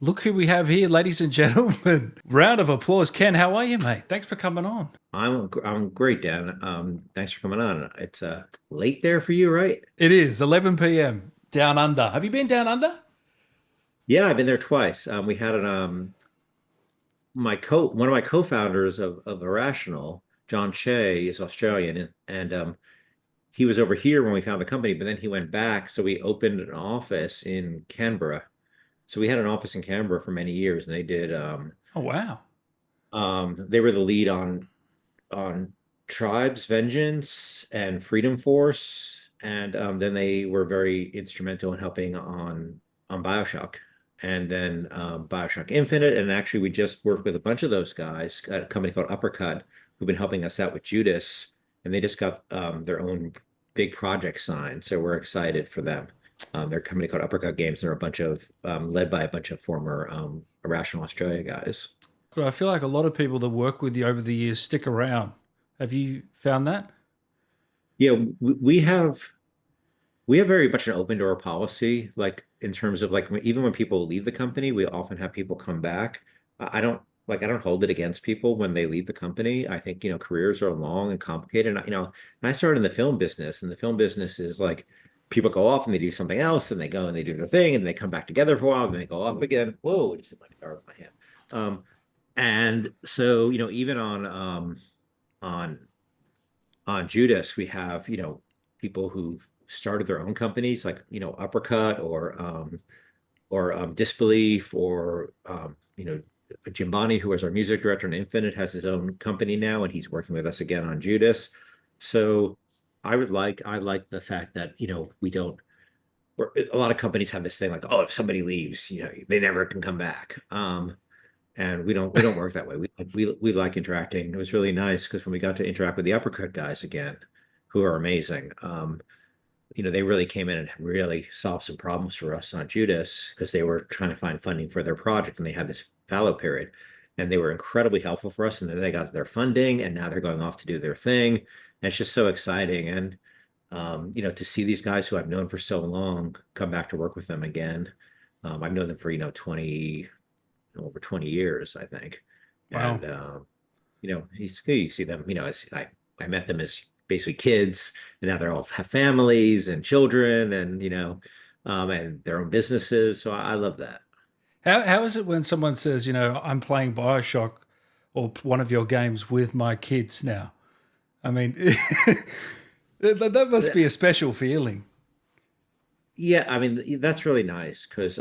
Look who we have here, ladies and gentlemen. Round of applause. Ken, how are you, mate? Thanks for coming on. I'm great, Dan. Thanks for coming on. It's late there for you, right? It is 11 p.m. down under. Have you been down under? Yeah, I've been there twice. We had an one of my co-founders of Irrational, John Shea, is Australian, and he was over here when we found the company, but then he went back, so we opened an office in Canberra. So we had an office in Canberra for many years, and Oh, wow. they were the lead on Tribes Vengeance and Freedom Force, and then they were very instrumental in helping on Bioshock, and then Bioshock Infinite, and actually we just worked with a bunch of those guys at a company called Uppercut, who've been helping us out with Judas, and they just got their own big project signed, so we're excited for them. They're a company called Uppercut Games. They're a bunch of led by a bunch of former Irrational Australia guys. But I feel like a lot of people that work with you over the years stick around. Have you found that? Yeah, we have very much an open door policy, like in terms of like even when people leave the company, we often have people come back. I don't hold it against people when they leave the company. I think, careers are long and complicated. And I started in the film business, and the film business is like people go off and they do something else and they go and they do their thing and they come back together for a while and they go off again. Whoa, it just hit my guitar with my hand. And so, even on on Judas, we have, people who've started their own companies like, Uppercut or Disbelief or Jimbani, who is our music director in Infinite, has his own company now, and he's working with us again on Judas. So I like the fact that, we don't, a lot of companies have this thing like, oh, if somebody leaves, they never can come back. And we don't work that way. We like interacting. It was really nice because when we got to interact with the Uppercut guys again, who are amazing, they really came in and really solved some problems for us on Judas because they were trying to find funding for their project and they had this fallow period. And they were incredibly helpful for us. And then they got their funding and now they're going off to do their thing. And it's just so exciting. And to see these guys who I've known for so long come back to work with them again. I've known them for, 20, over 20 years, I think. Wow. And you see them, I met them as basically kids, and now they're all have families and children, and their own businesses. So I love that. How is it when someone says, I'm playing Bioshock or one of your games with my kids now? I mean, that must be a special feeling. Yeah, I mean that's really nice because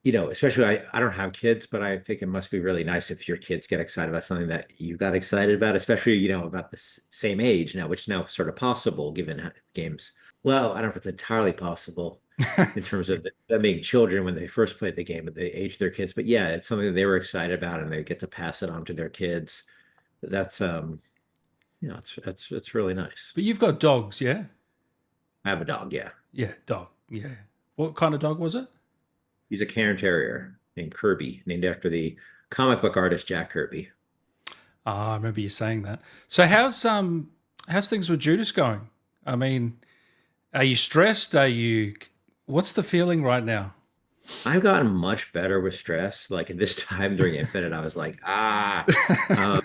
especially I don't have kids, but I think it must be really nice if your kids get excited about something that you got excited about, especially, about the same age now, which is now sort of possible given games. Well, I don't know if it's entirely possible in terms of them being children when they first played the game at the age of their kids. But yeah, it's something that they were excited about and they get to pass it on to their kids. That's it's really nice. But you've got dogs, yeah? I have a dog, yeah. Yeah, dog. Yeah. What kind of dog was it? He's a Cairn Terrier named Kirby, named after the comic book artist Jack Kirby. Ah, I remember you saying that. So how's things with Judas going? I mean, are you stressed? What's the feeling right now? I've gotten much better with stress. Like at this time during Infinite, I was like, ah. Um,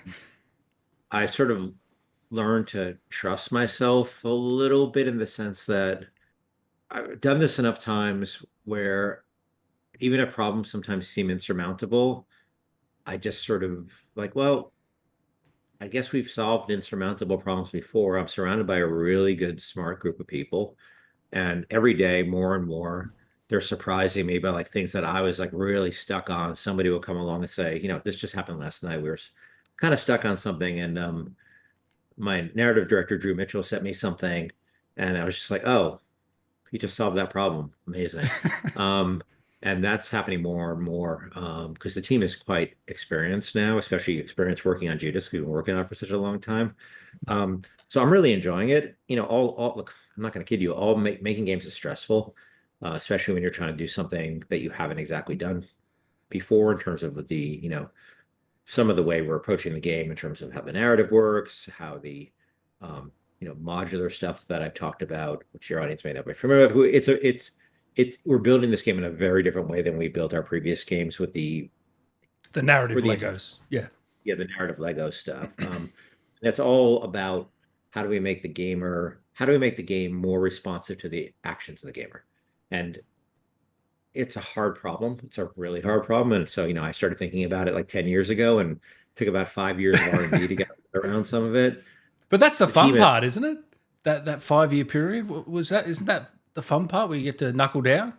I sort of learned to trust myself a little bit in the sense that I've done this enough times where even if problems sometimes seem insurmountable, I just sort of like, well, I guess we've solved insurmountable problems before. I'm surrounded by a really good, smart group of people. And every day, more and more, they're surprising me by like things that I was like really stuck on. Somebody will come along and say, this just happened last night. We were kind of stuck on something. And my narrative director, Drew Mitchell, sent me something. And I was just like, oh, he just solved that problem. Amazing. Um, and that's happening more and more because the team is quite experienced now, especially experienced working on Judas. We've been working on it for such a long time. So I'm really enjoying it. All look, I'm not going to kid you. Making games is stressful, especially when you're trying to do something that you haven't exactly done before in terms of some of the way we're approaching the game in terms of how the narrative works, how the modular stuff that I've talked about, which your audience may not be familiar with. It's we're building this game in a very different way than we built our previous games with The narrative for the entire Legos. Yeah. yeah, the narrative Lego stuff. That's all about how do we make the game more responsive to the actions of the gamer? And it's a hard problem. It's a really hard problem. And so, I started thinking about it like 10 years ago and took about 5 years of R&D to get around some of it. But that's the The team fun at part, isn't it? That 5 year period was that? Isn't that the fun part where you get to knuckle down?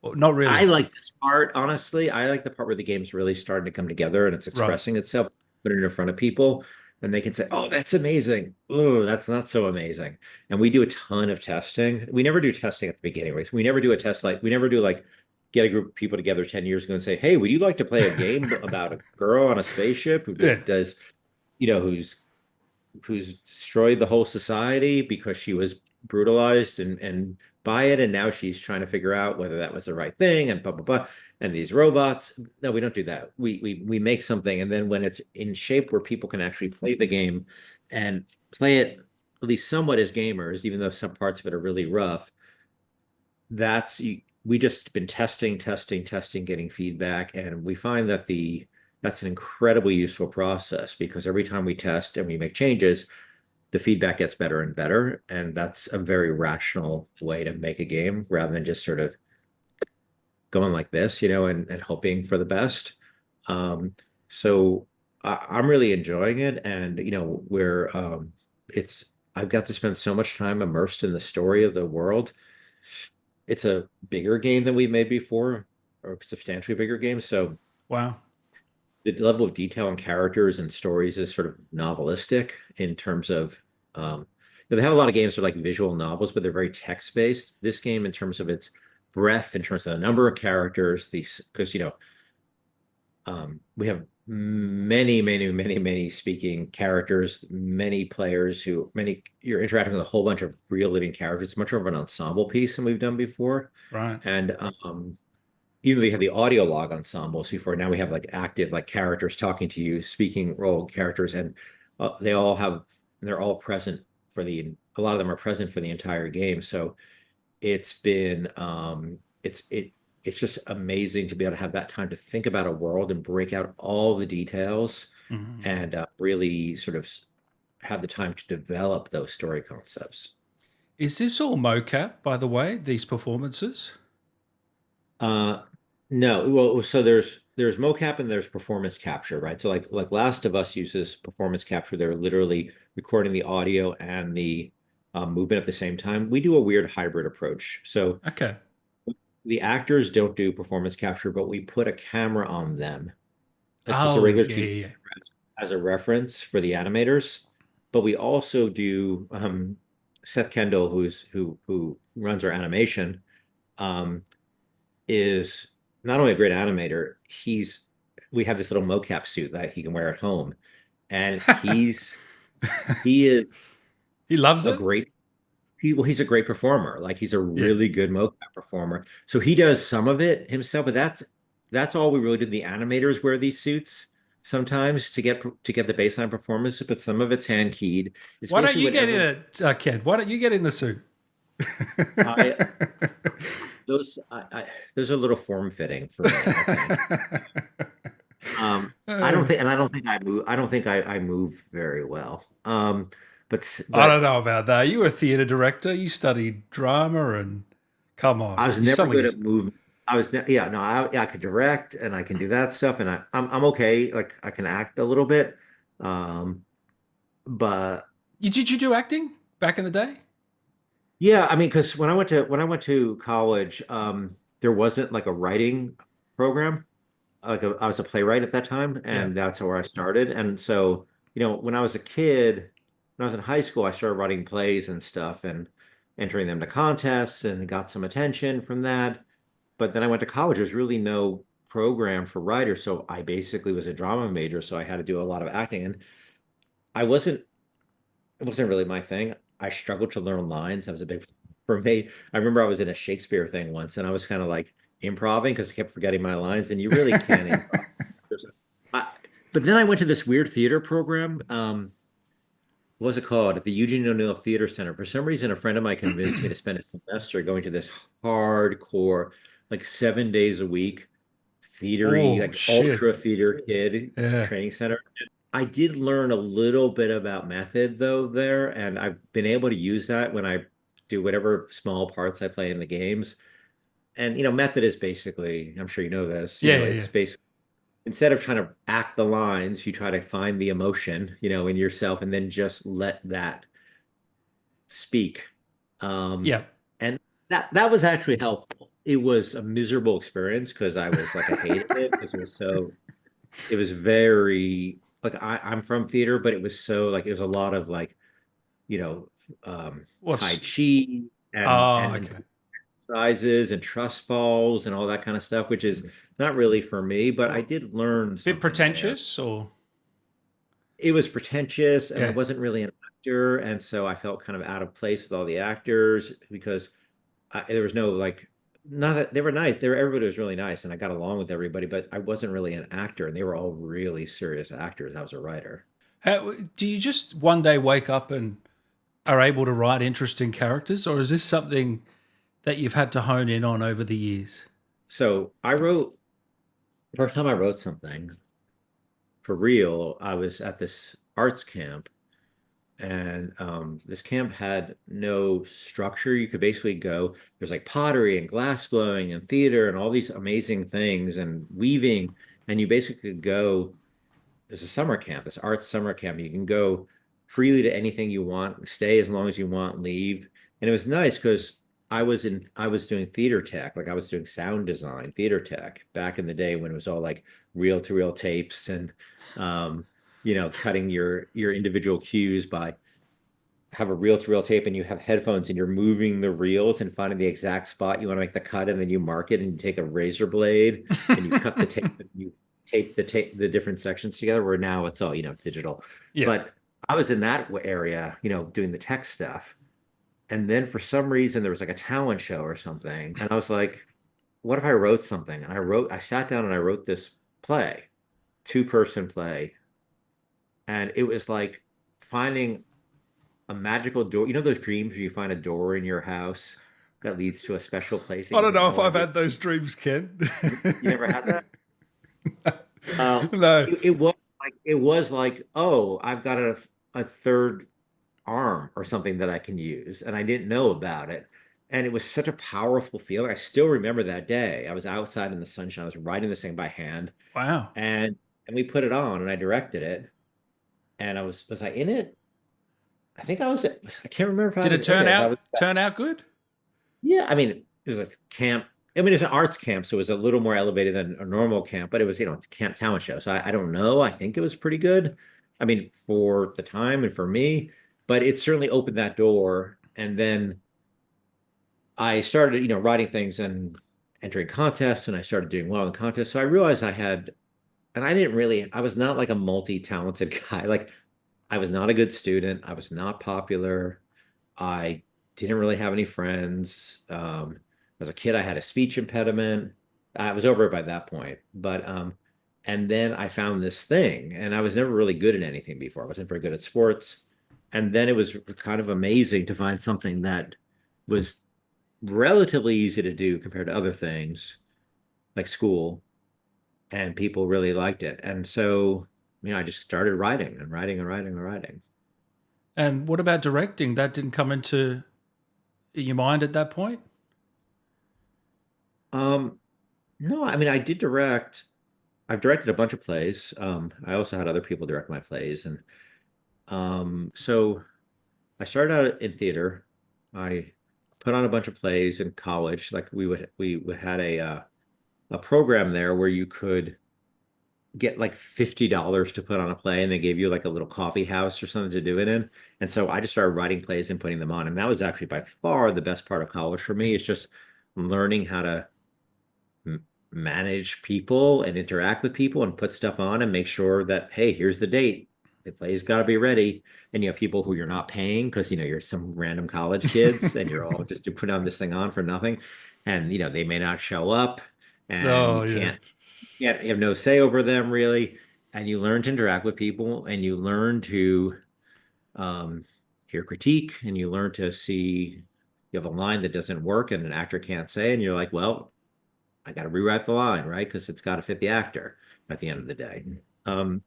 Well, not I really. like this part, honestly. I like the part where the game's really starting to come together and it's Right. expressing itself, put it in front of people, and they can say, "Oh, that's amazing. Oh, that's not so amazing." And we do a ton of testing. We never do testing at the beginning, right? So we never do a test like we never do like get a group of people together 10 years ago and say, "Hey, would you like to play a game about a girl on a spaceship who Yeah. does, who's destroyed the whole society because she was brutalized and by it, and now she's trying to figure out whether that was the right thing, and blah blah blah. And these robots, no, we don't do that. We make something, and then when it's in shape where people can actually play the game and play it at least somewhat as gamers, even though some parts of it are really rough, that's we just been testing, getting feedback, and we find that the that's an incredibly useful process because every time we test and we make changes, the feedback gets better and better, and that's a very rational way to make a game rather than just sort of going like this, and hoping for the best. So I'm really enjoying it, and it's I've got to spend so much time immersed in the story of the world. It's a bigger game than we've made before, or a substantially bigger game. So Wow. the level of detail and characters and stories is sort of novelistic in terms of they have a lot of games that are like visual novels, but they're very text based. This game, in terms of its breadth, in terms of the number of characters, these because we have many speaking characters, many players you're interacting with a whole bunch of real living characters. It's much more of an ensemble piece than we've done before. Right. And either we have the audio log ensembles before, now we have like active like characters talking to you, speaking role characters, and they're all present a lot of them are present for the entire game. So it's been it's just amazing to be able to have that time to think about a world and break out all the details Mhm. and really sort of have the time to develop those story concepts. Is this all mocap, by the way? These performances? Uh, no, well, so there's mocap and there's performance capture, right? So like Last of Us uses performance capture. They're literally recording the audio and the movement at the same time. We do a weird hybrid approach. So Okay. the actors don't do performance capture, but we put a camera on them. It's just a Oh, regular yeah, TV yeah, yeah. as a reference for the animators. But we also do Seth Kendall, who runs our animation. Um, is not only a great animator, we have this little mocap suit that he can wear at home. And he is He loves a it? great he's a great performer. Like he's a Yeah. really good mocap performer. So he does some of it himself, but that's all we really do. The animators wear these suits sometimes to get the baseline performance, but some of it's hand keyed. It's Why don't basically you get in whatever it, Ken? Why don't you get in the suit? I those are a little form fitting for me, I think. I don't think I move very well. I don't But know about that. You were a theatre director. You studied drama, and come I on, was you never someone good you. at movement. Yeah, no, I could direct and I can do that stuff, and I'm okay. Like I can act a little bit, um, but Did you do acting back in the day? yeah, I mean, because when I went to college, there wasn't like a writing program. I was a playwright at that time, Yeah. and that's where I started. And so, when I was a kid, when I was in high school, I started writing plays and stuff and entering them to contests and got some attention from that. But then I went to college. There's really no program for writers, so I basically was a drama major, so I had to do a lot of acting. And I wasn't it wasn't really my thing. I struggled to learn lines. That was a big for me. I remember I was in a Shakespeare thing once, and I was kind of like improving because I kept forgetting my lines, and you really can't improv. There's a- I, but then I went to this weird theater program. what's it called? At the Eugene O'Neill Theater Center. For some reason, a friend of mine convinced me to spend a semester going to this hardcore, like 7 days a week, theatery, Oh like shit. ultra theater kid Yeah. training center. I did learn a little bit about method though there, and I've been able to use that when I do whatever small parts I play in the games. And method is basically, I'm sure you know this, Yeah, yeah, yeah. it's basically instead of trying to act the lines, you try to find the emotion, in yourself and then just let that speak. Um, Yeah. and that was actually helpful. It was a miserable experience because I hated it because it was very like I'm from theater, but it was so like it was a lot of like, you know, Tai What's Chi and okay. sizes and trust falls and all that kind of stuff, which is not really for me, but I Well, did learn bit something there. pretentious or It was pretentious and I yeah. wasn't really an actor. And so I felt kind of out of place with all the actors because there was no like, not that they were nice. Everybody was really nice and I got along with everybody, but I wasn't really an actor and they were all really serious actors. I was a writer. How, do you just one day wake up and are able to write interesting characters, or is this something that you've had to hone in on over the years? So first time I wrote something for real, I was at this arts camp and this camp had no structure. You could basically go, there's like pottery and glass blowing and theater and all these amazing things and weaving. And you basically could go, there's a summer camp, this arts summer camp. You can go freely to anything you want, stay as long as you want, leave. And it was nice because I was doing theater tech, like I was doing sound design, theater tech back in the day when it was all like reel to reel tapes and um, cutting your individual cues by have a reel to reel tape and you have headphones and you're moving the reels and finding the exact spot you want to make the cut and then you mark it and you take a razor blade and you cut the tape and you tape the different sections together where now it's all digital. Yeah. But I was in that area doing the tech stuff and then for some reason there was like a talent show or something and I was like, what if I wrote something? And I sat down and I wrote this play, two-person play, and it was like finding a magical door. You know those dreams where you find a door in your house that leads to a special place and I you don't have know if no I've idea. had those dreams, Ken. You never had that? Well, No. it was like, oh, I've got a third arm or something that I can use, and I didn't know about it. And it was such a powerful feeling. I still remember that day. I was outside in the sunshine. I was writing this thing by hand, Wow. and we put it on, and I directed it. And was I in it? I think I was. I can't remember if I Did was it in it. If I was. turn out good? Yeah, I mean, it was a camp. I mean, it's an arts camp, so it was a little more elevated than a normal camp, but it was, it's a camp talent show. So I don't know. I think it was pretty good. I mean, for the time and for me, but it certainly opened that door. And then I started, writing things and entering contests, and I started doing well in contests. So I realized and I was not like a multi-talented guy. Like, I was not a good student. I was not popular. I didn't really have any friends. As a kid, I had a speech impediment. I was over it by that point. And then I found this thing, and I was never really good at anything before. I wasn't very good at sports. And then it was kind of amazing to find something that was relatively easy to do compared to other things like school, and people really liked it. And so, I just started writing and writing and writing and writing. And what about directing? That didn't come into your mind at that point? Um, no, I mean, I did direct. I've directed a bunch of plays. I also had other people direct my plays, and so I started out in theater. I put on a bunch of plays in college. Like we had a program there where you could get like $50 to put on a play, and they gave you like a little coffee house or something to do it in. And so I just started writing plays and putting them on, and that was actually by far the best part of college for me. It's just learning how to manage people and interact with people and put stuff on and make sure that, hey, here's the date. The play's got to be ready. And you have people who you're not paying because you're some random college kids and you're all just to put on this thing on for nothing. And they may not show up and Oh yeah. you have no say over them really. And you learn to interact with people and you learn to um, hear critique, and you learn to see you have a line that doesn't work and an actor can't say, and you're like, well, I got to rewrite the line, right? Because it's got to fit the actor at the end of the day. Um,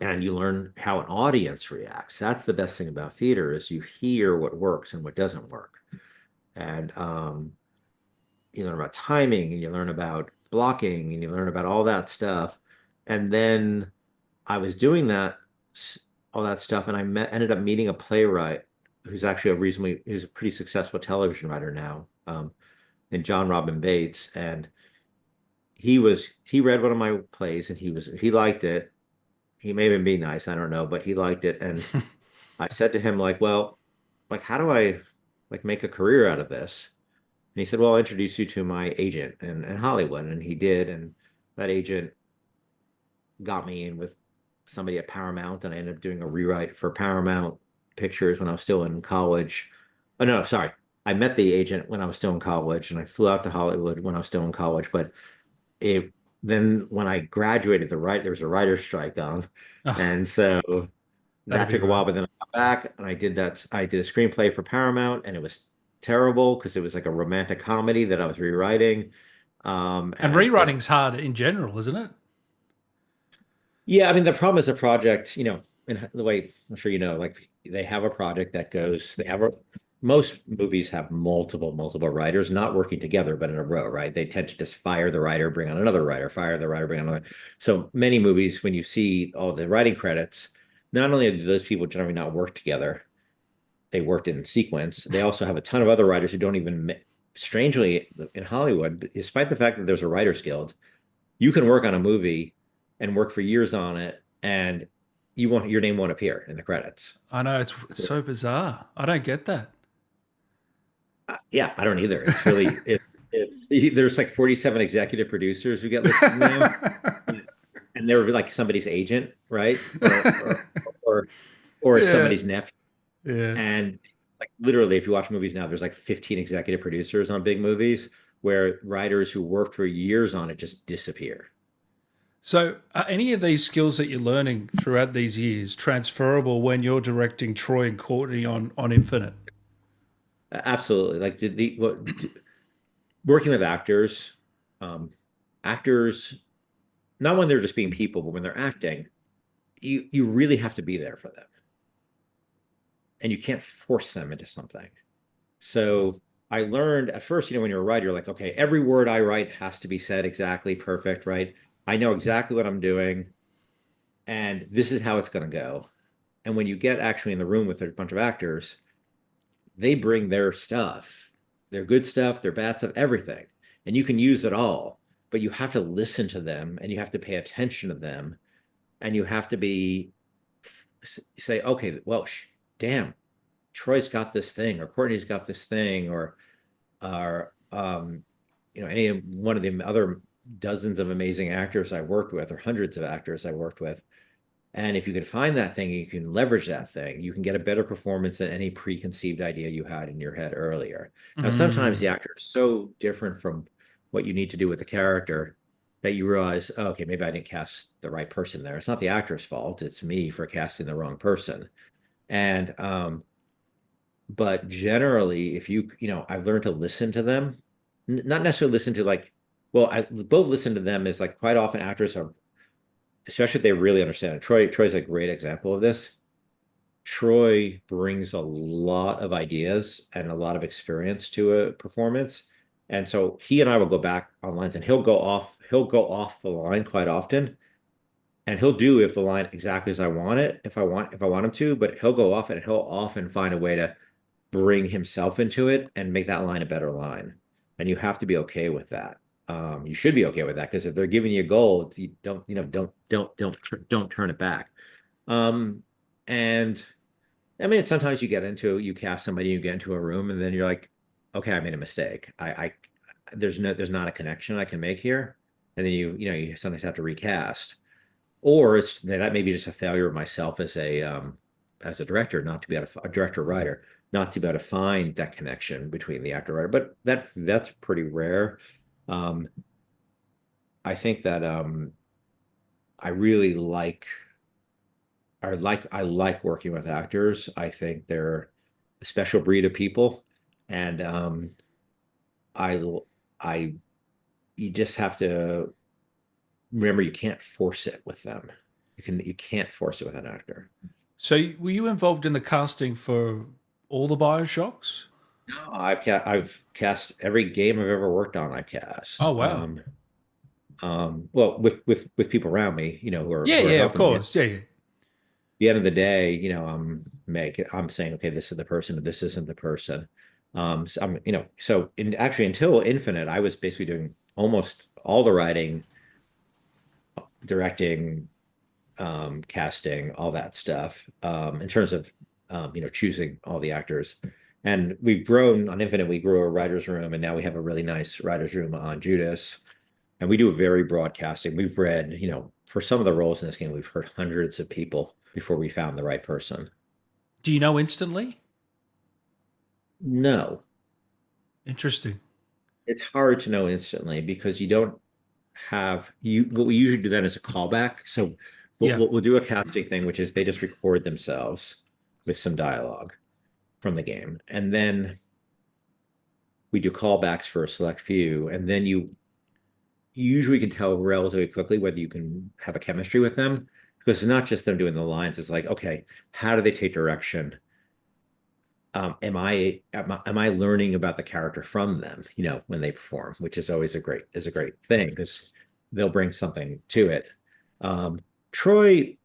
and you learn how an audience reacts. That's the best thing about theater is you hear what works and what doesn't work. And you learn about timing and you learn about blocking and you learn about all that stuff. And then I was doing all that stuff, and ended up meeting a playwright who's actually who's a pretty successful television writer now, and John Robin Bates. And he read one of my plays and he liked it. He may even be nice, I don't know, but he liked it. And I said to him, like, well, like, how do I like make a career out of this? And he said, well, I'll introduce you to my agent in Hollywood. And he did. And that agent got me in with somebody at Paramount. And I ended up doing a rewrite for Paramount Pictures when I was still in college. Oh, no, sorry. I met the agent when I was still in college, and I flew out to Hollywood when I was still in college. But it then when I graduated, there was a writer's strike on. Oh, And so that'd that be took a while, rough. but then I got back and I did a screenplay for Paramount, and it was terrible because it was like a romantic comedy that I was rewriting. And And it rewriting's hard in general, isn't it? Yeah, I mean, the problem is the project, in the way I'm sure you know, like they have a project that goes, most movies have multiple writers not working together, but in a row, right? They tend to just fire the writer, bring on another writer, fire the writer, bring on another. So many movies, when you see all the writing credits, not only do those people generally not work together, they worked in sequence. They also have a ton of other writers who don't even, strangely, in Hollywood, despite the fact that there's a writers guild, you can work on a movie and work for years on it, and your name won't appear in the credits. I know it's so bizarre. I don't get that. Yeah, I don't either. It's there's like 47 executive producers who get listed now, and they're like somebody's agent, right? Or Yeah, somebody's nephew. yeah. And like literally, if you watch movies now, there's like 15 executive producers on big movies where writers who worked for years on it just disappear. So, are any of these skills that you're learning throughout these years transferable when you're directing Troy and Courtney on Infinite? Absolutely. Like working with actors, um, actors, not when they're just being people, but when they're acting, you really have to be there for them, and you can't force them into something. So I learned at first, when you're a writer, you're like, okay, every word I write has to be said exactly perfect, right? I know exactly what I'm doing, and this is how it's going to go. And when you get actually in the room with a bunch of actors, they bring their stuff, their good stuff, their bad stuff, everything. And you can use it all, but you have to listen to them and you have to pay attention to them. And you have to say, okay, well, damn, Troy's got this thing, or Courtney's got this thing, or any one of the other dozens of amazing actors I worked with, or hundreds of actors I worked with. And if you can find that thing, you can leverage that thing, you can get a better performance than any preconceived idea you had in your head earlier. Now, sometimes the Mm. actor is so different from what you need to do with the character that you realize, oh, okay, maybe I didn't cast the right person there. It's not the actor's fault. It's me for casting the wrong person. And but generally, if I've learned to listen to them, not necessarily listen to like, well, I both listen to them is like quite often actors are, especially if they really understand it. Troy's a great example of this. Troy brings a lot of ideas and a lot of experience to a performance. And so he and I will go back on lines, and he'll go off the line quite often. And he'll do if the line exactly as I want it, if I want him to, but he'll go off and he'll often find a way to bring himself into it and make that line a better line. And you have to be okay with that. You should be okay with that, because if they're giving you a goal, you don't, don't turn it back. Um, and I mean, sometimes you cast somebody, you get into a room, and then you're like, okay, I made a mistake. There's not a connection I can make here. And then you sometimes have to recast, or that may be just a failure of myself as a director, not to be able to, a director writer, not to be able to find that connection between the actor writer. But that's pretty rare. Um, I think that I really like I like working with actors. I think they're a special breed of people, and I I you just have to remember you can't force it with them. You can't force it with an actor. So were you involved in the casting for all the Bioshocks? No, I've cast every game I've ever worked on. I cast. Oh wow. Well, with people around me, who are Yeah, who are yeah, of helping me. course. Yeah, yeah. The end of the day, I'm saying, okay, this is the person, this isn't the person. So until Infinite, I was basically doing almost all the writing, directing, casting, all that stuff, in terms of choosing all the actors. And we've grown on Infinite, we grew a writer's room, and now we have a really nice writer's room on Judas. And we do a very broad casting. We've read, for some of the roles in this game, we've heard hundreds of people before we found the right person. Do you know instantly? No, Interesting. it's hard to know instantly because you don't have you what we usually do then is a callback. So we'll, Yeah. we'll we'll do a casting thing, which is they just record themselves with some dialogue from the game. And then we do callbacks for a select few, and then you usually can tell relatively quickly whether you can have a chemistry with them because it's not just them doing the lines. It's like, okay, how do they take direction? Am I learning about the character from them, when they perform, which is always a great thing because they'll bring something to it. Um, Troy,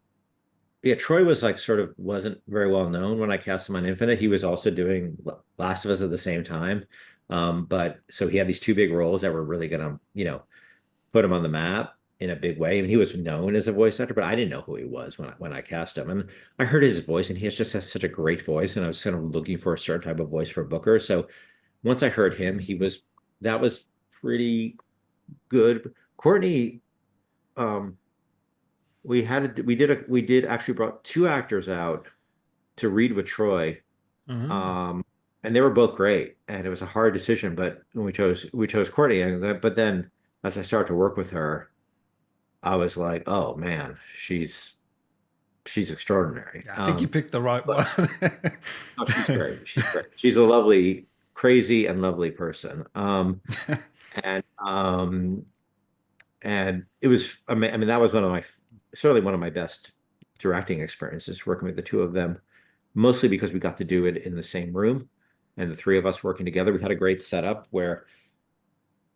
yeah, Troy was like sort of wasn't very well known when I cast him on Infinite. He was also doing Last of Us at the same time. But so he had these two big roles that were really gonna, put him on the map in a big way. And he was known as a voice actor, but I didn't know who he was when I cast him. And I heard his voice, and has such a great voice. And I was kind of looking for a certain type of voice for Booker. So once I heard him, that was pretty good. Courtnee, um, we did actually brought two actors out to read with Troy. Mhm. Um, and they were both great. And it was a hard decision, but when we chose Courtney. But then as I started to work with her, I was like, oh man, she's extraordinary. Yeah, I think you picked the right But one. no, she's great. She's great. She's a lovely, crazy and lovely person. And and it was, I mean, that was certainly one of my best directing experiences working with the two of them, mostly because we got to do it in the same room and the three of us working together. We had a great setup where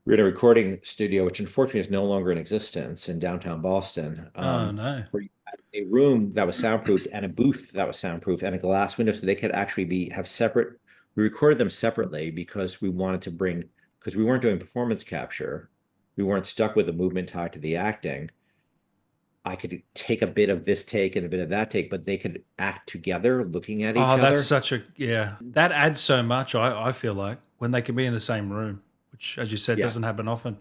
we're in a recording studio, which unfortunately is no longer in existence in downtown Boston, Oh no. where you had a room that was soundproofed and a booth that was soundproof and a glass window, so they could actually have separate. We recorded them separately because we wanted to because we weren't doing performance capture, we weren't stuck with the movement tied to the acting. I could take a bit of this take and a bit of that take, but they could act together, looking at each Oh, that's other. such a yeah. That adds so much. I feel like when they can be in the same room, which, as you said, Yeah, doesn't happen often.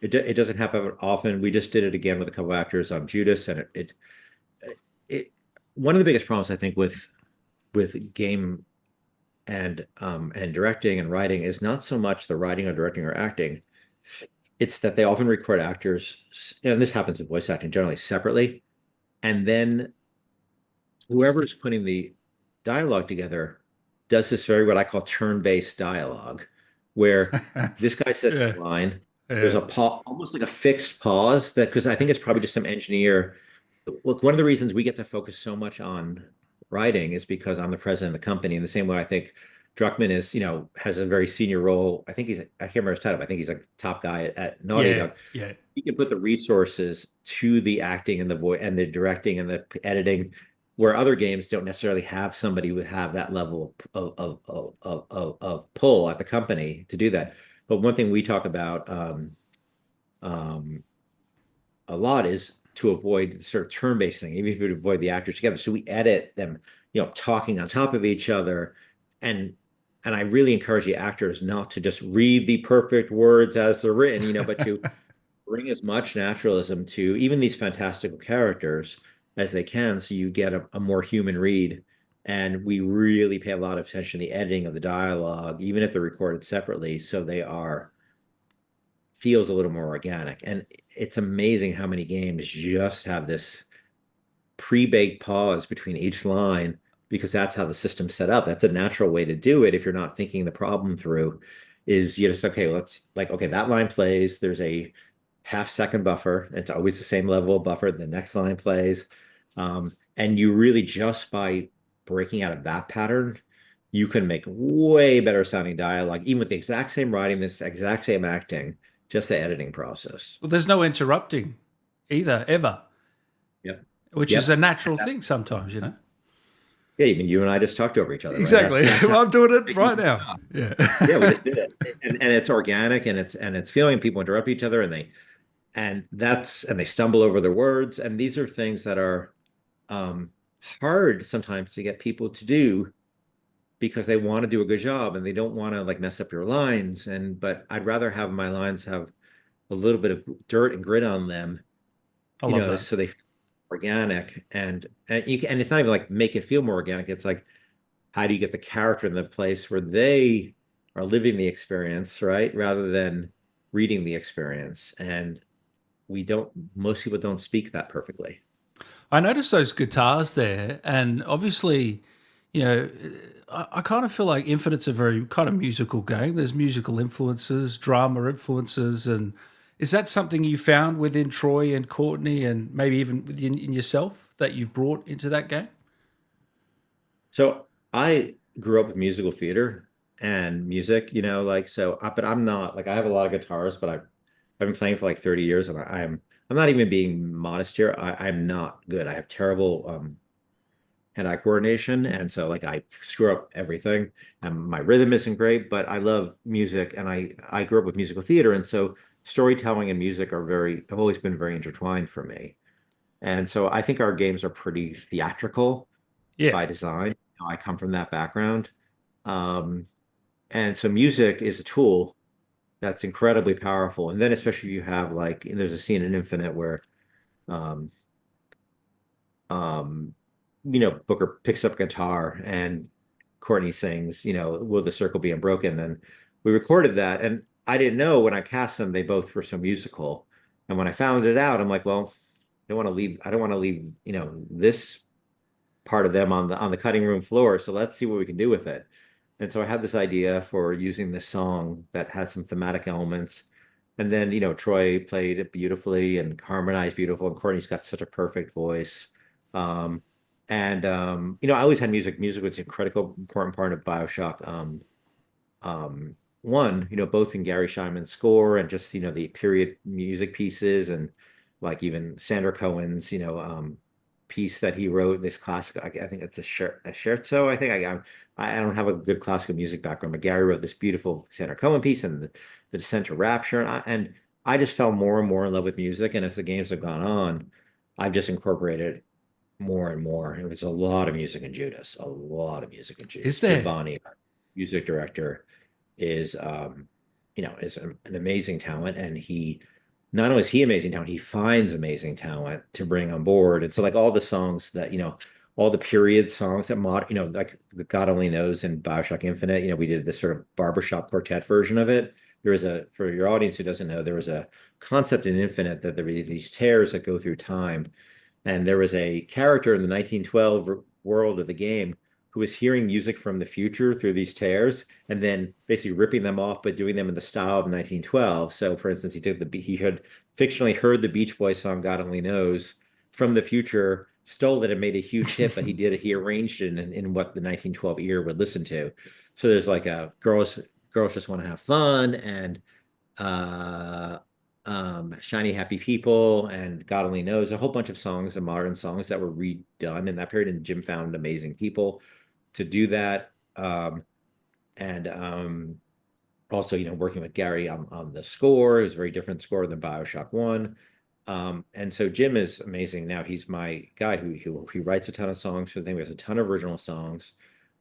it doesn't happen often. We just did it again with a couple actors on Judas, and it one of the biggest problems I think with game and directing and writing is not so much the writing or directing or acting. It's that they often record actors, and this happens in voice acting generally separately, and then whoever's putting the dialogue together does this very what I call turn-based dialogue, where this guy says Yeah, a line, there's yeah. a pause, almost like a fixed pause that because I think it's probably just some engineer. Look, one of the reasons we get to focus so much on writing is because I'm the president of the company. In the same way, I think Druckmann has a very senior role. I can't remember his title, but I think he's a top guy at Naughty Yeah, Dog. yeah. He can put the resources to the acting and the voice and the directing and the editing, where other games don't necessarily have somebody who would have that level of pull at the company to do that. But one thing we talk about um, a lot is to avoid the sort of turn-based thing, even if you avoid the actors together. So we edit them, talking on top of each other. And I really encourage the actors not to just read the perfect words as they're written, but to bring as much naturalism to even these fantastical characters as they can, so you get a more human read. And we really pay a lot of attention to the editing of the dialogue, even if they're recorded separately, so they are feels a little more organic. And it's amazing how many games just have this pre-baked pause between each line because that's how the system's set up. That's a natural way to do it if you're not thinking the problem through. Is you just okay, let's like okay, that line plays, there's a half-second buffer. It's always the same level of buffer. The next line plays. And you really just by breaking out of that pattern, you can make way better sounding dialogue, even with the exact same writing, this exact same acting, just the editing process. Well, there's no interrupting either, ever, Yep. which is a Yep. natural thing sometimes, you know? Yeah, even you and I just talked over each other, right? Exactly. That's Well, how I'm doing it right now. Yeah. yeah, we just did it. And it's organic and it's feeling people interrupt each other and they stumble over their words. And these are things that are um hard sometimes to get people to do because they want to do a good job and they don't want to like mess up your lines. And but I'd rather have my lines have a little bit of dirt and grit on them, I love that. so they feel organic and it's not even like make it feel more organic. It's like how do you get the character in the place where they are living the experience, right? Rather than reading the experience. And most people don't speak that perfectly. I noticed those guitars there, and obviously, you know, I kind of feel like Infinite's a very kind of musical game. There's musical influences, drama influences, and is that something you found within Troy and Courtney, and maybe even within in yourself that you've brought into that game? So I grew up with musical theater and music, but I'm not like I have a lot of guitars, but I've been playing for like 30 years and I'm not even being modest here. I'm not good. I have terrible hand-eye coordination. And so like I screw up everything and my rhythm isn't great, but I love music and I grew up with musical theater. And so storytelling and music have always been very intertwined for me. And so I think our games are pretty theatrical Yeah, by design. I come from that background. Um, and so music is a tool that's incredibly powerful. And then especially if you have like there's a scene in Infinite where um um Booker picks up a guitar and Courtney sings, Will the Circle Be Unbroken? And we recorded that and I didn't know when I cast them they both were so musical. And when I found it out, I'm like, well, I don't want to leave, this part of them on the cutting room floor. So let's see what we can do with it. And so I had this idea for using this song that had some thematic elements. And then, Troy played it beautifully and harmonized beautiful. And Courtney's got such a perfect voice. Um, I always had music. Music was a critical, important part of Bioshock. One, both in Gary Scheinman's score and just, the period music pieces and like even Sandra Cohen's, piece that he wrote, this classic, I think it's a scherzo. I think I don't have a good classical music background, but Gary wrote this beautiful Sandra Cohen piece and the Descent to Rapture. And I just fell more and more in love with music. And as the games have gone on, I've just incorporated more and more. It was a lot of music in Judas, a lot of music in is Judas. Jim there? Bonney, our music director, is an amazing talent, and he not only is he amazing talent, he finds amazing talent to bring on board. And so, like all the songs that all the period songs that like God Only Knows and Bioshock Infinite, we did this sort of barbershop quartet version of it. For your audience who doesn't know, there was a concept in Infinite that there were these tears that go through time. And there was a character in the 1912 world of the game who was hearing music from the future through these tears and then basically ripping them off, but doing them in the style of 1912. So, for instance, he had fictionally heard the Beach Boys song "God Only Knows" from the future, stole it and made a huge hit, but he arranged it in what the 1912 ear would listen to. So there's like a girls just want to have fun and uh Shiny Happy People and God Only Knows, a whole bunch of songs and modern songs that were redone in that period. And Jim found amazing people to do that. And Also, working with Gary on the score is a very different score than Bioshock 1. And so Jim is amazing. Now he's my guy who he writes a ton of songs for the thing. He has a ton of original songs.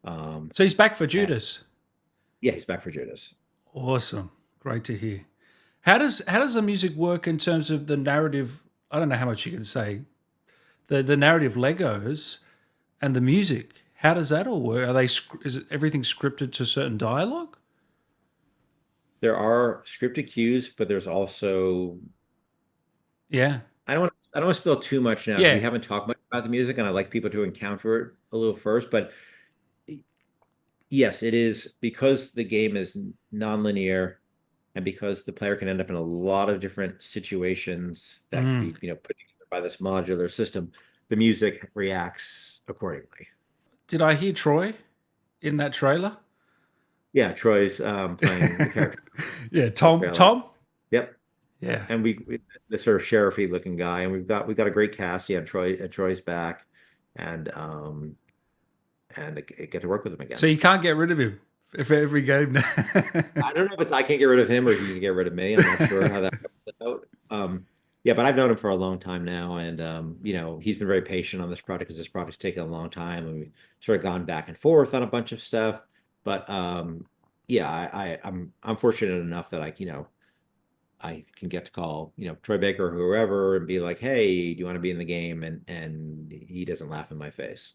So he's back for And Judas. yeah, he's back for Judas. Awesome. Great to hear. How does the music work in terms of the narrative? I don't know how much you can say. The narrative Legos and the music. How does that all work? Is it everything scripted to certain dialogue? There are scripted cues, but there's also Yeah. I don't want I don't want to spill too much now because we Yeah. haven't talked much about the music, and I like people to encounter it a little first. But yes, it is because the game is non-linear, and because the player can end up in a lot of different situations that could Mm. be, put together by this modular system. The music reacts accordingly. Did I hear Troy in that trailer? Yeah, Troy's playing the character Yeah, in the Tom. trailer. Tom. Yep. Yeah. And the sort of sheriffy looking guy, and we've got a great cast. Yeah, Troy's back, and I get to work with him So again. you can't get rid of him for every game now. I don't know if it's I can't get rid of him or he can get rid of me. I'm not sure how that works out. Yeah, but I've known him for a long time now, and he's been very patient on this project because this project's taken a long time, and we've sort of gone back and forth on a bunch of stuff. But yeah, I'm fortunate enough that I can get to call, Troy Baker or whoever and be like, "Hey, do you want to be in the game?" And he doesn't laugh in my face.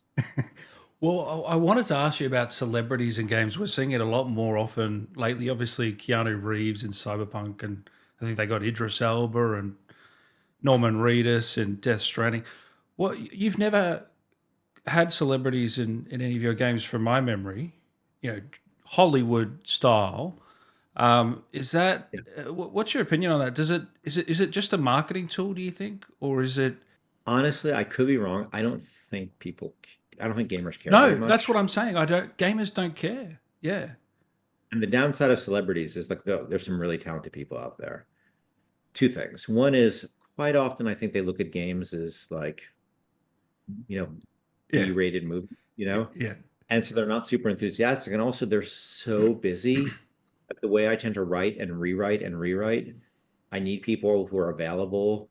Well, I wanted to ask you about celebrities in games. We're seeing it a lot more often lately. Obviously, Keanu Reeves in Cyberpunk, and I think they got Idris Elba and Norman Reedus in Death Stranding. Well, you've never had celebrities in any of your games, from my memory, Hollywood style. Is that Yeah. what's your opinion on that? Is it just a marketing tool? Do you think, or is it? Honestly, I could be wrong. I don't think gamers care No, very that's what much. I'm saying. I don't. Gamers don't care. Yeah. And the downside of celebrities is like there's some really talented people out there. Two things. One is quite often I think they look at games as like, you know, Yeah. B-rated movie, Yeah. and so they're not super enthusiastic. And also they're so busy. Like the way I tend to write and rewrite, I need people who are available,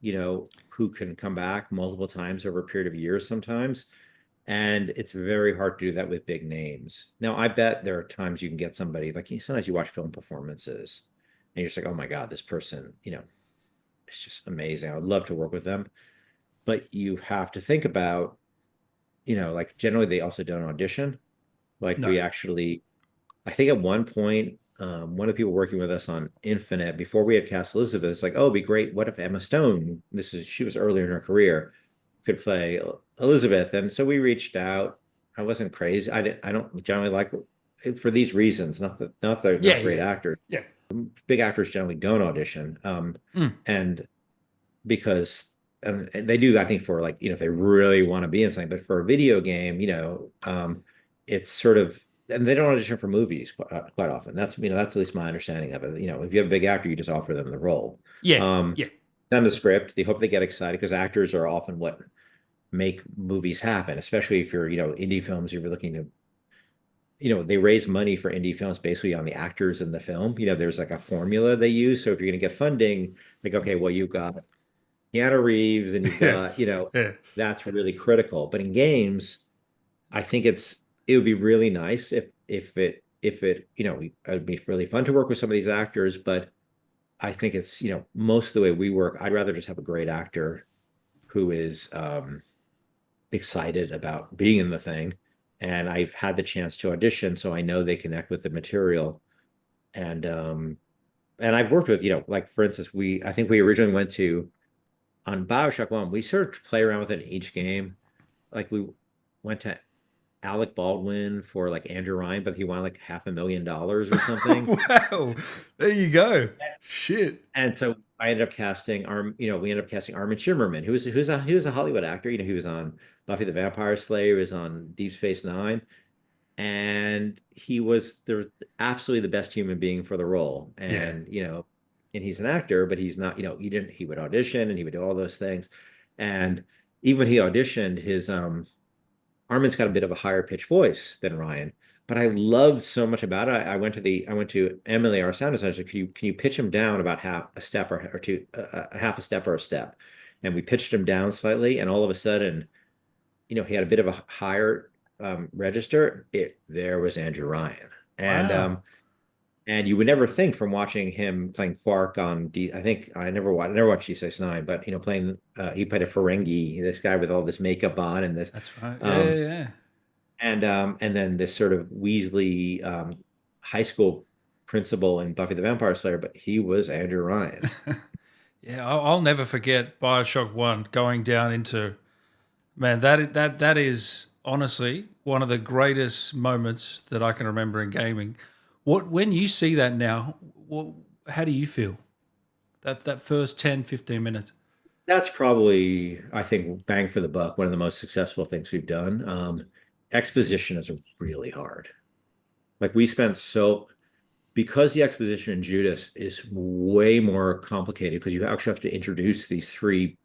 who can come back multiple times over a period of years sometimes. And it's very hard to do that with big names. Now, I bet there are times you can get somebody like sometimes you watch film performances and you're just like, oh my God, this person, it's just amazing. I would love to work with them. But you have to think about, like generally they also don't audition. Like No. we actually, I think at one point, one of the people working with us on Infinite, before we had cast Elizabeth, it's like, oh, it'd be great. What if Emma Stone, she was earlier in her career, could play Elizabeth? And so we reached out. I wasn't crazy. I don't generally like for these reasons, not that they're Yeah. not great Yeah. actors. Yeah. Big actors generally don't audition. Mm. And because and they do, I think, for like, if they really want to be in something, but for a video game, it's sort of, and they don't audition for movies quite often. That's at least my understanding of it. If you have a big actor, you just offer them the role. Yeah. Um, Yeah. Send the script. They hope they get excited because actors are often what make movies happen, especially if you're, indie films, you're looking to, they raise money for indie films basically on the actors in the film. There's like a formula they use. So if you're going to get funding, like, okay, well, you've got Keanu Reeves and you've Yeah. got, Yeah. that's really critical. But in games, I think it would be really nice if it, it'd be really fun to work with some of these actors, but I think it's, most of the way we work, I'd rather just have a great actor who is excited about being in the thing. And I've had the chance to audition, so I know they connect with the material. And I've worked with, like for instance, I think we originally went to on Bioshock 1, we sort of play around with it in each game. Like we went to Alec Baldwin for like Andrew Ryan, but he wanted like $500,000 or something. Wow. There you go. Shit. And so I ended up casting we ended up casting Armin Shimmerman, who's a Hollywood actor. He was on Buffy the Vampire Slayer, he was on Deep Space Nine, and he was absolutely the best human being for the role. Yeah. And he's an actor, but he's not, he would audition and he would do all those things. And even when he auditioned, his Armin's got a bit of a higher pitched voice than Ryan, but I loved so much about it. I went to Emily, our sound designer. Said, can you pitch him down about half a step or two, a half a step or a step? And we pitched him down slightly, and all of a sudden, he had a bit of a higher register. There was Andrew Ryan, and Wow. you would never think from watching him playing Quark on I think I never watched D69, but playing he played a Ferengi, this guy with all this makeup on and this That's right. Yeah. um Yeah. and then this sort of Weasley high school principal in Buffy the Vampire Slayer, but he was Andrew Ryan. Yeah. Yeah, I'll never forget Bioshock One going down into, man. That is honestly one of the greatest moments that I can remember in gaming. What when you see that now, what, how do you feel? That first 10, 15 minutes. That's probably, I think, bang for the buck, one of the most successful things we've done. Exposition is really hard. Like we spent so because the exposition in Judas is way more complicated because you actually have to introduce these three,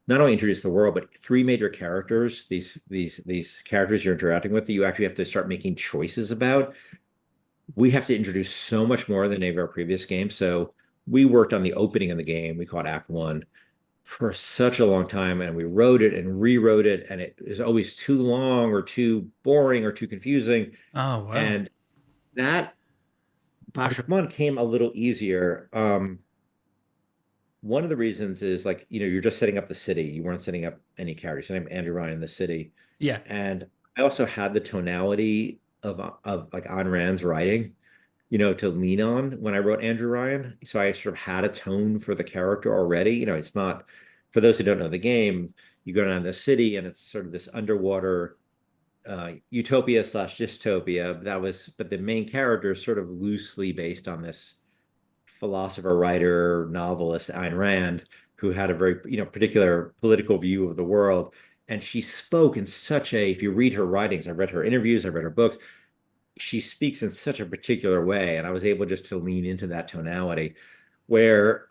not only introduce the world, but three major characters, these characters you're interacting with that you actually have to start making choices about. We have to introduce so much more than any of our previous games. So we worked on the opening of the game, we called Act One, for such a long time, and we wrote it and rewrote it, and it is always too long or too boring or too confusing. Oh wow. And that Bioshock One came a little easier. One of the reasons is like, you're just setting up the city. You weren't setting up any characters. Setting up Andrew Ryan in the city. Yeah. And I also had the tonality of like Ayn Rand's writing, to lean on when I wrote Andrew Ryan. So I sort of had a tone for the character already. It's not, for those who don't know the game, you go down the city and it's sort of this underwater utopia slash dystopia. But the main character is sort of loosely based on this philosopher, writer, novelist, Ayn Rand, who had a very, particular political view of the world. And she spoke in such a, if you read her writings, I read her interviews, I read her books, she speaks in such a particular way. And I was able just to lean into that tonality where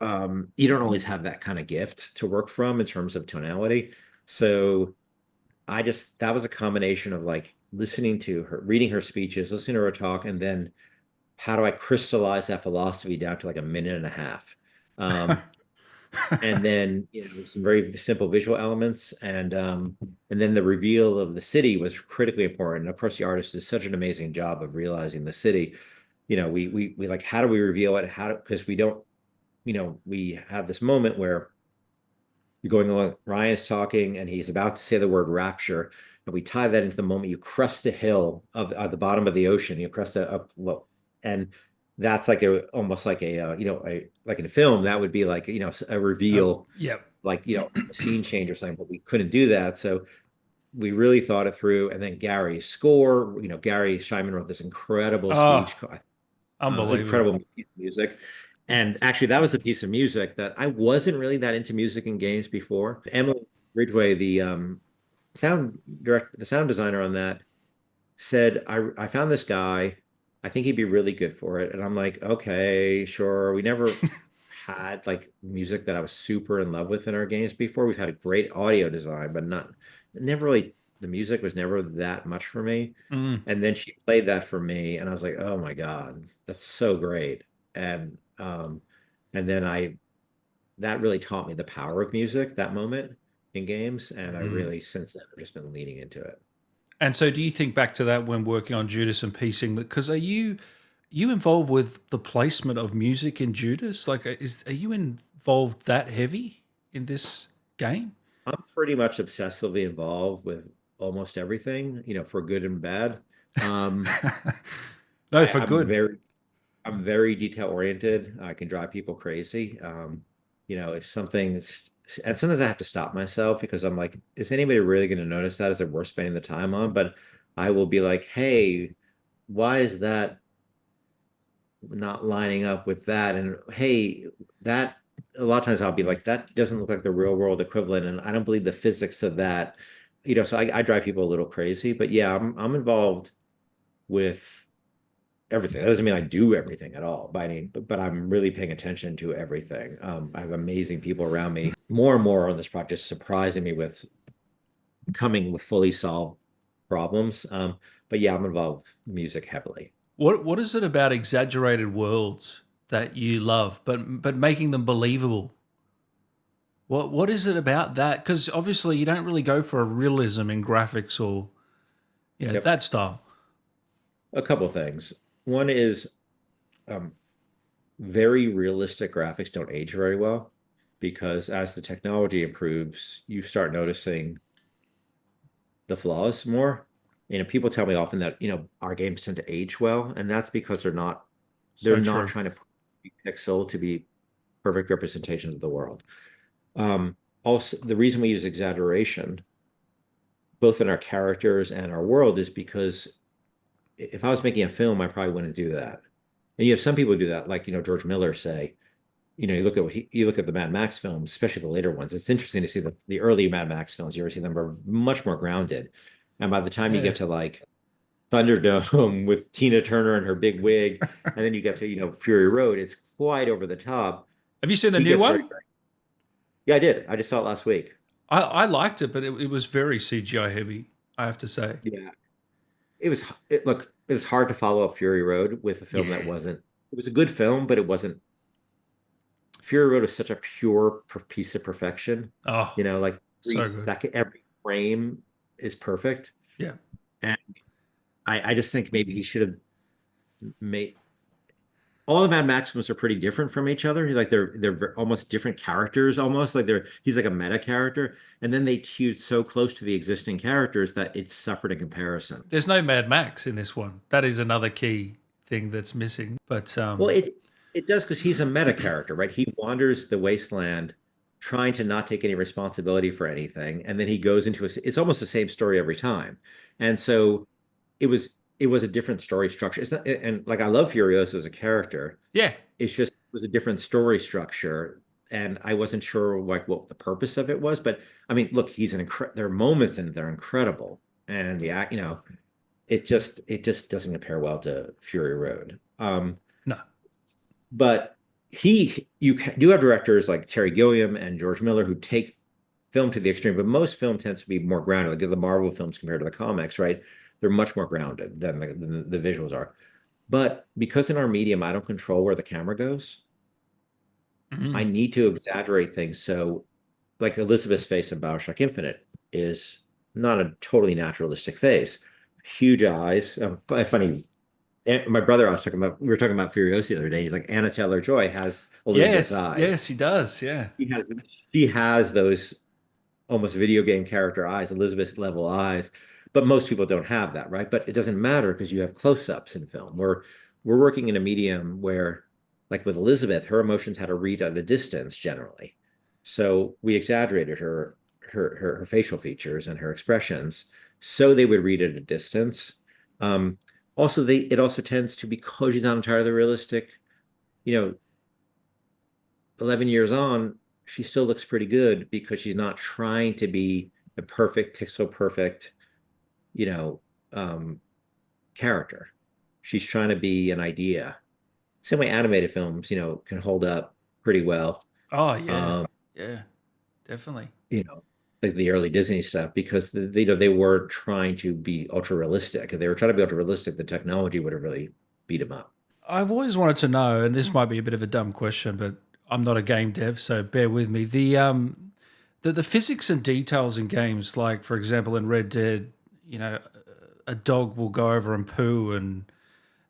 you don't always have that kind of gift to work from in terms of tonality. So that was a combination of like listening to her, reading her speeches, listening to her talk, and then how do I crystallize that philosophy down to like a minute and a half? Um, and then some very simple visual elements, and then the reveal of the city was critically important. And of course, the artist did such an amazing job of realizing the city. We like, how do we reveal it? Because we don't, we have this moment where you're going along, Ryan's talking, and he's about to say the word rapture. And we tie that into the moment you crest a hill at the bottom of the ocean. You crest up, well, and that's like almost like like in a film, that would be like, a reveal, Yep. like, a scene change or something, but we couldn't do that. So we really thought it through. And then Gary's score, Gary Scheinman wrote this incredible Oh, speech, unbelievable. incredible piece of music. And actually, that was the piece of music that I wasn't really that into music in games before. Emily Ridgway, the sound designer on that, said, I found this guy. I think he'd be really good for it. And I'm like, okay, sure. We never had like music that I was super in love with in our games before. We've had a great audio design, but never really, the music was never that much for me. Mm. And then she played that for me, and I was like, oh my God, that's so great. And then that really taught me the power of music, that moment in games. And I Mm. really, since then, I've just been leaning into it. And so, do you think back to that when working on Judas and piecing that? Because are you involved with the placement of music in Judas? Like, are you involved that heavy in this game? I'm pretty much obsessively involved with almost everything, for good and bad. Um, No, I, for I'm good. very, I'm very detail oriented. I can drive people crazy. If something's, and sometimes I have to stop myself because I'm like, is anybody really going to notice that? Is it worth spending the time on? But I will be like, hey, why is that not lining up with that? And hey, that a lot of times I'll be like, that doesn't look like the real world equivalent, and I don't believe the physics of that. So I drive people a little crazy. But yeah, I'm involved with everything. That doesn't mean I do everything at all by any, but I'm really paying attention to everything. I have amazing people around me. More and more on this project, surprising me with coming with fully solved problems. But yeah, I'm involved with music heavily. What is it about exaggerated worlds that you love, but making them believable? What is it about that? Because obviously you don't really go for a realism in graphics or Yep. that style. A couple of things. One is um, very realistic graphics don't age very well because as the technology improves, you start noticing the flaws more. People tell me often that, our games tend to age well, and that's because they're So not true. trying to pixel to be perfect representations of the world. Also, the reason we use exaggeration, both in our characters and our world, is because if I was making a film, I probably wouldn't do that. And you have some people who do that, like, George Miller say, you look at you look at the Mad Max films, especially the later ones. It's interesting to see the early Mad Max films. You ever see them are much more grounded. And by the time you Yeah. get to like Thunderdome with Tina Turner and her big wig, and then you get to, Fury Road, it's quite over the top. Have you seen the He new gets very, one? yeah, I did. I just saw it last week. I liked it, but it was very CGI heavy, I have to say. Yeah. It was hard to follow up Fury Road with a film that Yeah. wasn't, it was a good film, but it wasn't. Fury Road is such a pure piece of perfection. Oh, Like so good. every frame is perfect. Yeah. And I just think maybe he should have made all the Mad Max films are pretty different from each other. Like they're almost different characters, almost like he's like a meta character. And then they hewed so close to the existing characters that it's suffered a comparison. There's no Mad Max in this one. That is another key thing that's missing. But Well, it does because he's a meta character, right? He wanders the wasteland trying to not take any responsibility for anything, and then he goes into it's almost the same story every time. And so it was a different story structure. It's not, and like I love Furiosa as a character. yeah, It's just it was a different story structure, and I wasn't sure like what the purpose of it was. But I mean, look, there are moments in it that are incredible, and the act, it just doesn't compare well to Fury Road. no. But do have directors like Terry Gilliam and George Miller who take film to the extreme, but most film tends to be more grounded. Like the Marvel films compared to the comics, right? They're much more grounded than the visuals are. But because in our medium, I don't control where the camera goes, I Mhm. need to exaggerate things. So, like Elizabeth's face in Bioshock Infinite is not a totally naturalistic face. Huge eyes. Funny. My brother, we were talking about Furiosa the other day. He's like, Anna Taylor-Joy has Elizabeth's Yes, eyes. yes, he does. Yeah. She has, she has those almost video game character eyes, Elizabeth level eyes. But most people don't have that, right? But it doesn't matter because you have close-ups in film. We're working in a medium where, like with Elizabeth, her emotions had to read at a distance generally. So we exaggerated her facial features and her expressions so they would read at a distance. Um, Also, it also tends to, because she's not entirely realistic, you know, 11 years on, she still looks pretty good because she's not trying to be a perfect, pixel perfect, you know, um, character. She's trying to be an idea. Same way animated films, can hold up pretty well. Oh, yeah. Um, Yeah, definitely. you know, like the early Disney stuff, because they were trying to be ultra realistic. If they were trying to be ultra realistic, the technology would have really beat them up. I've always wanted to know, and this might be a bit of a dumb question, but I'm not a game dev, so bear with me. The physics and details in games, like for example in Red Dead, you know, a dog will go over and poo, and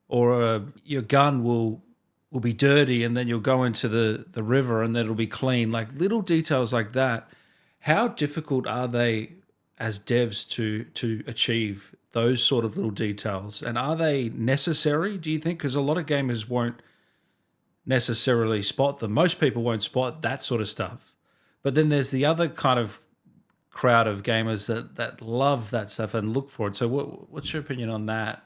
or your gun will be dirty, and then you'll go into the river, and then it'll be clean. Like little details like that. How difficult are they as devs to achieve those sort of little details, and are they necessary? Do you think? Because a lot of gamers won't necessarily spot them. Most people won't spot that sort of stuff. But then there's the other kind of crowd of gamers that love that stuff and look for it. So what's your opinion on that?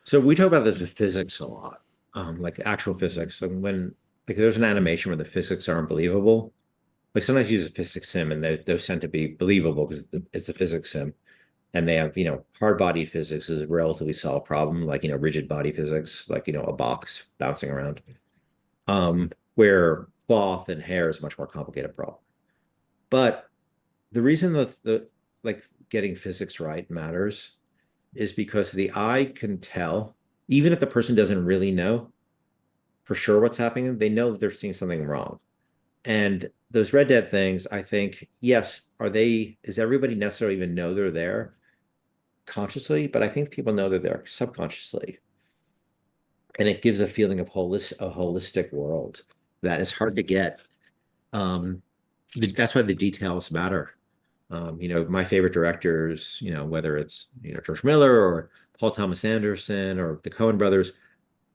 So we talk about this with physics a lot, like actual physics. And when like there's an animation where the physics are unbelievable, like sometimes you use a physics sim and those tend to be believable because it's a physics sim. And they have, hard body physics is a relatively solved problem, like, rigid body physics, like, a box bouncing around. Where cloth and hair is a much more complicated problem. But the reason that the like getting physics right matters is because the eye can tell, even if the person doesn't really know for sure what's happening, they know that they're seeing something wrong. And those Red Dead things, I think, yes, is everybody necessarily even know they're there consciously? But I think people know they're there subconsciously. And it gives a feeling of a holistic world that is hard to get. Um, that's why the details matter. My favorite directors, whether it's, George Miller or Paul Thomas Anderson or the Coen brothers,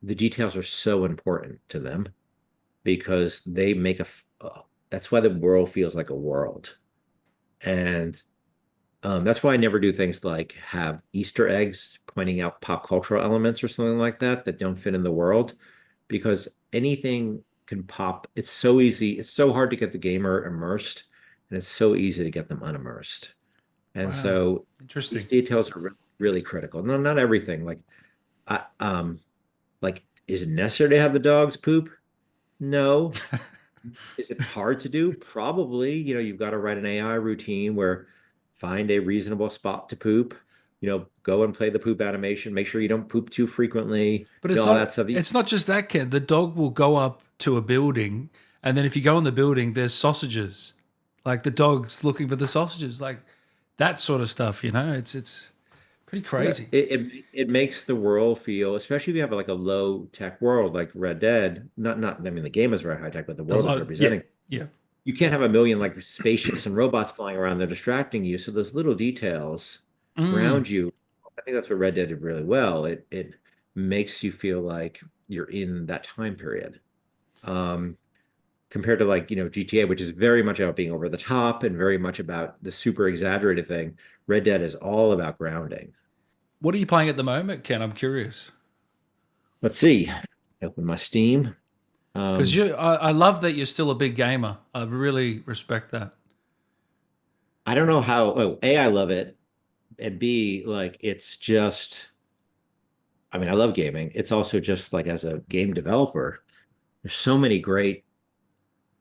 the details are so important to them. because they make that's why the world feels like a world. And that's why I never do things like have Easter eggs pointing out pop cultural elements or something like that that don't fit in the world, because anything can pop. It's so easy. It's so hard to get the gamer immersed, and it's so easy to get them unimmersed. And Wow. so these Interesting. details are really critical. No, not everything. Like, is it necessary to have the dogs poop? No. Is it hard to do? Probably. You've got to write an AI routine where find a reasonable spot to poop, go and play the poop animation, make sure you don't poop too frequently, But it's all that not stuff. it's not just that, Ken. The dog will go up to a building, and then if you go in the building, there's sausages. Like the dog's looking for the sausages, like that sort of stuff, you know? It's pretty Yeah, crazy. it makes the world feel, especially if you have like a low tech world like Red Dead, I mean the game is very high tech, but the The world is low, yeah, representing. yeah. You can't have a million like spaceships and robots flying around, they're distracting you. So those little details Mm. ground you. I think that's what Red Dead did really well. It makes you feel like you're in that time period. Um, Compared to like, GTA, which is very much about being over the top and very much about the super exaggerated thing. Red Dead is all about grounding. What are you playing at the moment, Ken? I'm curious. Let's see. Open my Steam. Because Um, I love that you're still a big gamer. I really respect that. I don't know how, oh, A, I love it. And B, like it's just, I mean, I love gaming. It's also just like as a game developer, there's so many great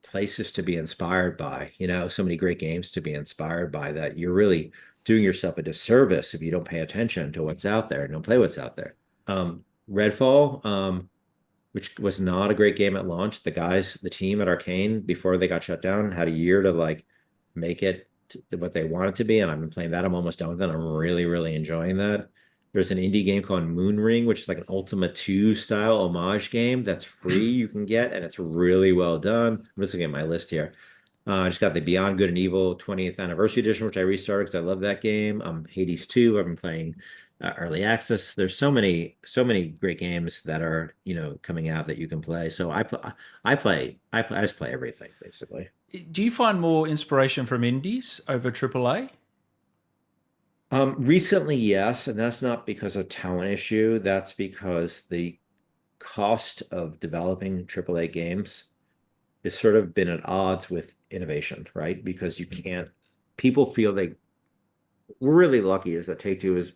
places to be inspired by, so many great games to be inspired by that you're really doing yourself a disservice if you don't pay attention to what's out there and don't play what's out there. Redfall, which was not a great game at launch. The team at Arcane, before they got shut down, had a year to like make it to what they want it to be. And I've been playing that. I'm almost done with it. I'm really, really enjoying that. There's an indie game called Moonring, which is like an Ultima 2 style homage game that's free you can get, and it's really well done. I'm just looking at my list here. I just got the Beyond Good and Evil 20th Anniversary Edition, which I restarted because I love that game. Hades 2, I've been playing early access. There's so many great games that are, coming out that you can play. So I just play everything basically. Do you find more inspiration from indies over AAA? Recently, yes, and that's not because of talent issue. That's because the cost of developing AAA games has sort of been at odds with innovation, right? Because you can't, people feel we're really lucky is that Take-Two has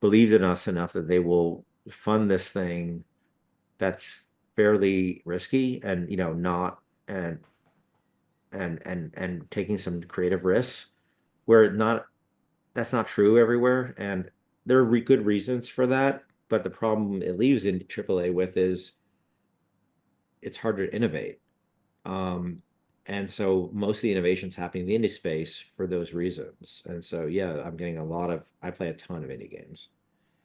believed in us enough that they will fund this thing that's fairly risky and, not, and taking some creative risks where not that's not true everywhere, and there are good reasons for that. But the problem it leaves in AAA with is it's harder to innovate. And so most of the innovations happening in the indie space for those reasons. And so yeah, I play a ton of indie games.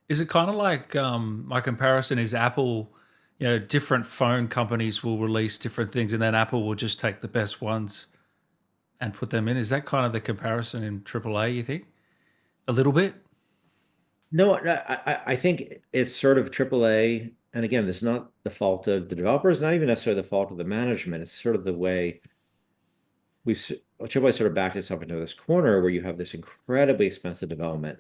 Is it kind of like my comparison is Apple? You know, different phone companies will release different things, and then Apple will just take the best ones and put them in. Is that kind of the comparison in AAA? You think a little bit? No, I think it's sort of AAA. And again, it's not the fault of the developers, not even necessarily the fault of the management. It's sort of the way AAA sort of backed itself into this corner where you have this incredibly expensive development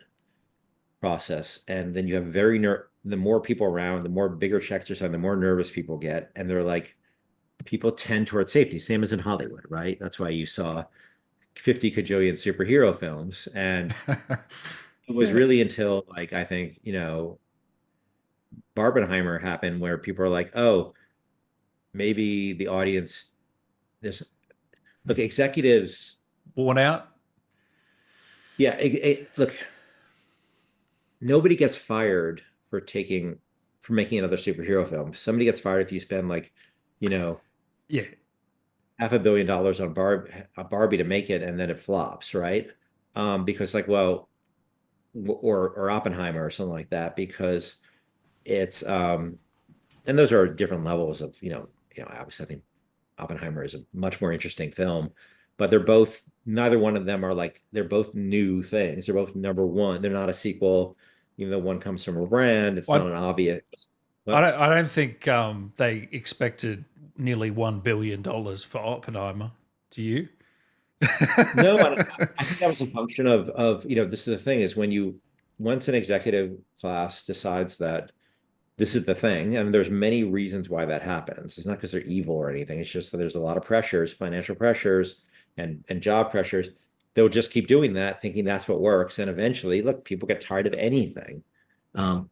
process, and then you have the more people around, the more bigger checks are signed, the more nervous people get, and they're like people tend towards safety, same as in Hollywood, right? That's why you saw 50 kajillion superhero films, and it was Yeah. really until like I think Barbenheimer happened where people are like, oh, maybe the audience, this look, executives, Worn out. yeah, look, nobody gets fired for making another superhero film. Somebody gets fired if you spend like, you know, Yeah. $500 million on Barbie to make it and then it flops, right? Because like, well, or Oppenheimer or something like that, because it's and those are different levels of, obviously I think Oppenheimer is a much more interesting film, but neither one of them are like, they're both new things. They're both number one. They're not a sequel, even though one comes from a brand. It's not I, an obvious. I What? don't. I don't think they expected. nearly $1 billion for Oppenheimer. Do you? No, I think that was a function of this is the thing is when you once an executive class decides that this is the thing, and there's many reasons why that happens. It's not because they're evil or anything. It's just that there's a lot of pressures, financial pressures and job pressures. They'll just keep doing that, thinking that's what works. And eventually, look, people get tired of anything.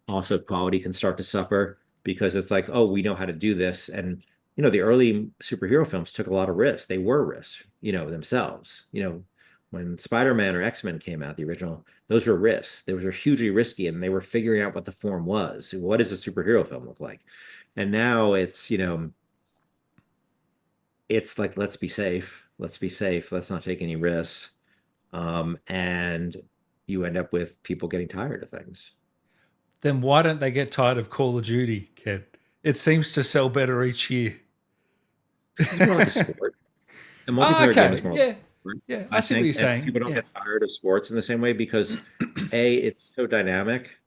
Also, quality can start to suffer because it's like, oh, we know how to do this. And the early superhero films took a lot of risks. They were risks, themselves. When Spider-Man or X-Men came out, the original, those were risks. Those were hugely risky, and they were figuring out what the form was. What does a superhero film look like? And now it's like, let's be safe. Let's be safe. Let's not take any risks. And you end up with people getting tired of things. Then why don't they get tired of Call of Duty, Ken? It seems to sell better each year. This is more like a sport. A multiplayer game is more like a sport. Yeah, I see what you're saying. People don't get tired of sports in the same way because A, it's so dynamic,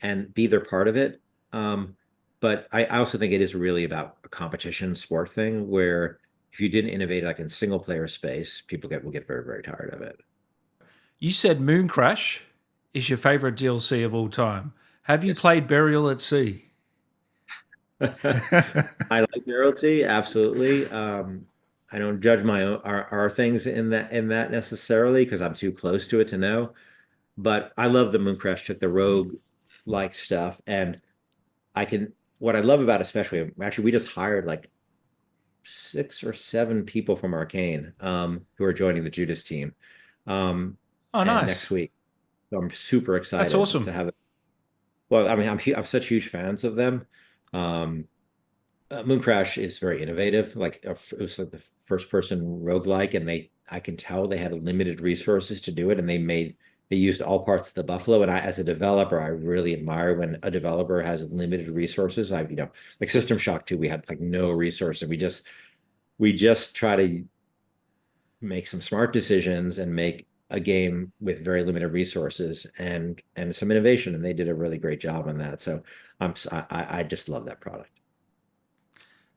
and B, they're part of it. But I also think it is really about a competition sport thing where if you didn't innovate like in single player space, people will get very, very tired of it. You said Mooncrash is your favorite DLC of all time. Have you Yes. played Burial at Sea? I like loyalty, absolutely. I don't judge my own our things in that necessarily because I'm too close to it to know. But I love the Mooncrash took the rogue like stuff, and I can what I love about it especially actually we just hired like 6 or 7 people from Arcane who are joining the Judas team Oh, and nice. next week. So I'm super That's excited to awesome. have it. Well, I mean, I'm such huge fans of them. Um, Mooncrash is very innovative. Like it was like the first person roguelike, and I can tell they had limited resources to do it, and they used all parts of the buffalo. And as a developer, I really admire when a developer has limited resources. Like System Shock 2, we had like no resources. We just try to make some smart decisions and make a game with very limited resources and some innovation, and they did a really great job on that. So I just love that product.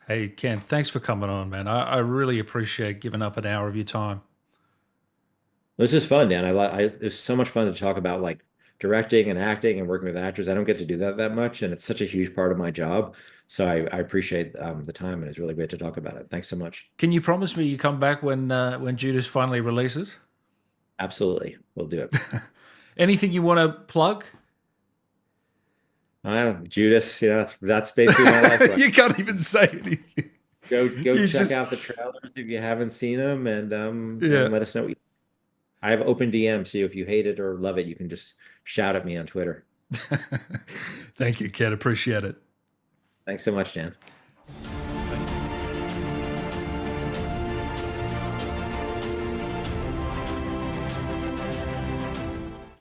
Hey, Ken, thanks for coming on, man. I really appreciate giving up an hour of your time. This is fun, Dan. It's so much fun to talk about like directing and acting and working with actors. I don't get to do that much, and it's such a huge part of my job. So I appreciate the time, and it's really great to talk about it. Thanks so much. Can you promise me you come back when Judas finally releases? Absolutely, we'll do it. Anything you want to plug? Judas, that's basically my life. You can't even say anything. Go You check just out the trailers if you haven't seen them, and yeah. let us know. I have open DM, so if you hate it or love it, you can just shout at me on Twitter. Thank you, Ken. Appreciate it. Thanks so much, Dan.